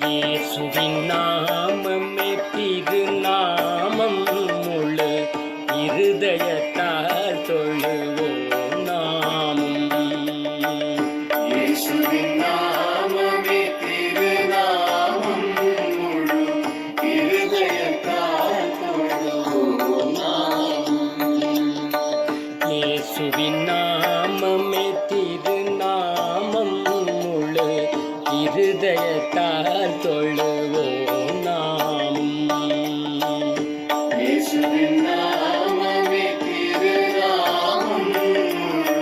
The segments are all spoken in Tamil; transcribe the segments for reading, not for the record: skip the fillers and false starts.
இயேசுவின் நாமமே திருநாமம், முழு இருதயத்தால் தொழுவோம் நாமம். இயேசுவின் நாமமே திருநாமம், முழு இருதயத்தால் தொழுவோம் நாமம். இயேசுவின் நாமமே திருநாமம், முழு இருதயத்தால் தொழுவோம் நாமம். இயேசுவின் நாமமே திருநாமம், முழு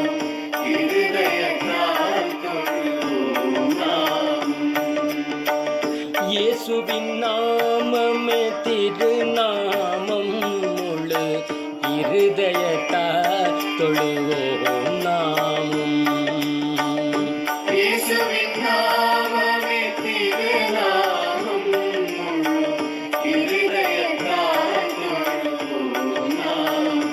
இருதயத்தால் தொழுவோம் நாமம். இயேசுவின் நாமமே திருநாமம், முழு இருதயத்தால் தொழுவோம் நாமம். இயேசுவின் நாமமே திருநாமம், முழு இருதயத்தால் தொழுவோம் நாமம்.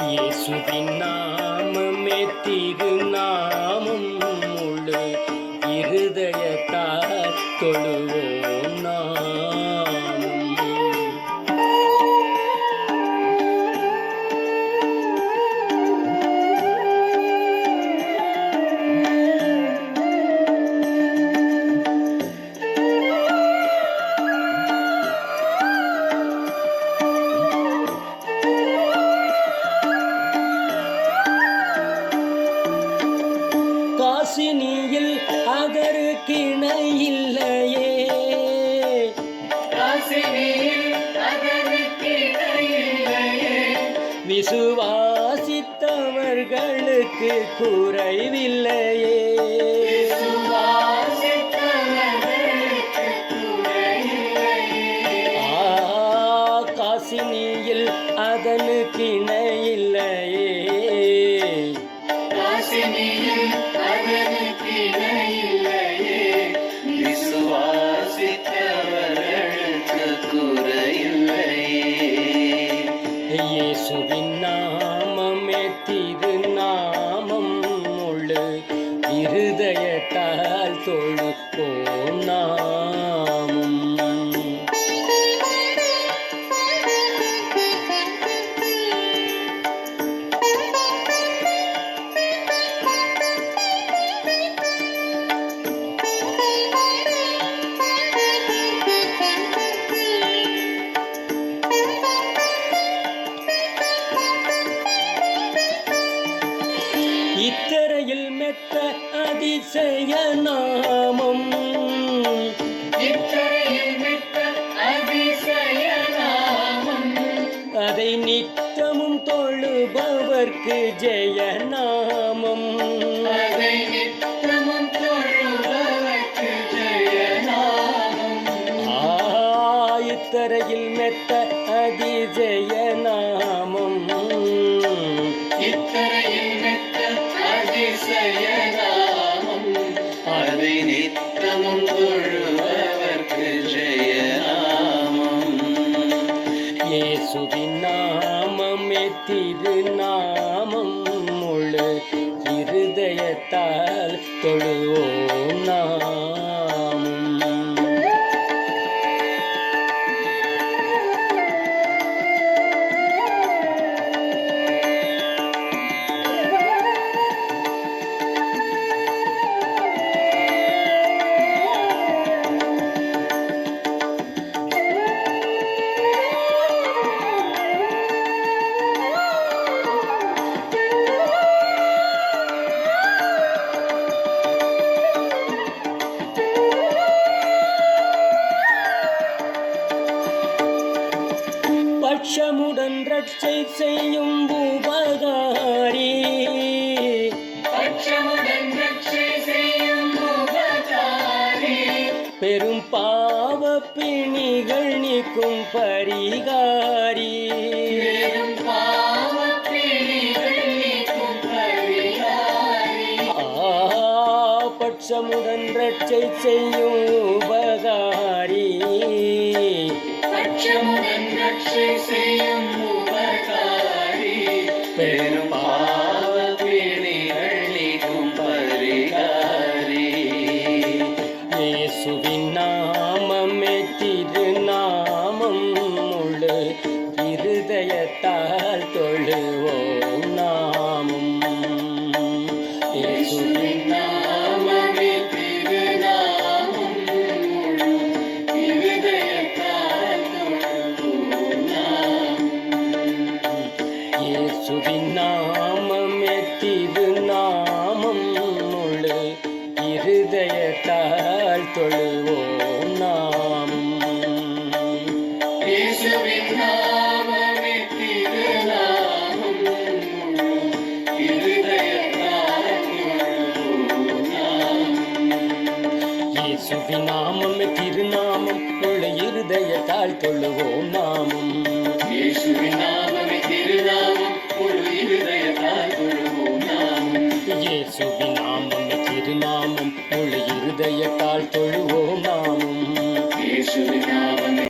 இயேசுவின் நாமமே திருநாமம், முழு இருதயத்தால் தொழுவோம் நாமம். காசினியில் அதற்கிணை இல்லையே, காசினியில் அதற்கு இணையில்லையே, விசுவாசித்தவர்களுக்கு குறைவில்லையே. விசுவாசித்தவர்களுக்கு குறையில்லையே. காசினியில் அதனுக்கிணை இல்லையே, காசினியில் அதற்கு இணையில்லையே, விசுவாசித்தவர்களுக்கு குறையில்லையே. இயேசுவின் நாமமே திருநாமம், முழு இருதயத்தால் தொழுவோம் நாமம். இத்தரையில் மெத்த அதிசய நாமம், இத்தரையில் விட்ட அதிசய நாமம், அதை நித்தமும் தொழுபவர்க்கு ஜெய நாமம். அதை நித்தமும் தொழுபவர்க்கு ஜெய நாமம். இத்தரையில் மெத்த அதிசய நாமம், இத்தரையில் விட்ட அதிசய நாமம், அதை நித்தமும் தொழுபவர்க்கு ஜெய நாமம். இயேசுவின் நாமமே திருநாமம், முழு இருதயத்தால் தொழுவோம் நாமம். பட்சமுடன் ரட்சை செய்யும் உபகாரி, பட்ச பட்சமுடன் ரட்சை செய்யும் உபகாரி பெரும் பாவ பிணிகள் நீக்கும் பரிகாரி பெரும் பாவப் பிணிகள் நீக்கும் பரிகாரி பட்சமுடன் ரட்சை செய்யும் உபகாரி பட்சமுடன் ரட்சை செய்யும் உபகாரி பெரும் பாவப் பிணிகள் நீக்கும் பரிகாரி இயேசுவின் நாமமே திருநாமம் முழு இருதயத்தால் தொழுவோம் நாமம் இயேசுவின் நாமமே திருநாமம் முழு இருதயத்தால் தொழுவோம் நாம். இயேசுவின் நாமமே திருநாமம் முழு இருதயத்தால் தொழுவோம் நாமம் இயேசுவின் நாமமே திருநாமம் முழு இருதயத்தால் தொழுவோம் நாம். இயேசுவின் நாமமே திருநாமம் முழு இருதயத்தால் தொழுவோம் நாமம் இயேசுவின் நாமமே திருநாமம் முழு இருதயத்தால் தொழுவோம் நாம். இயேசுவின் நாமமே திருநாமம் முழு இருதயத்தால் தொழுவோம் நாமம் இயேசுவின் நாமமே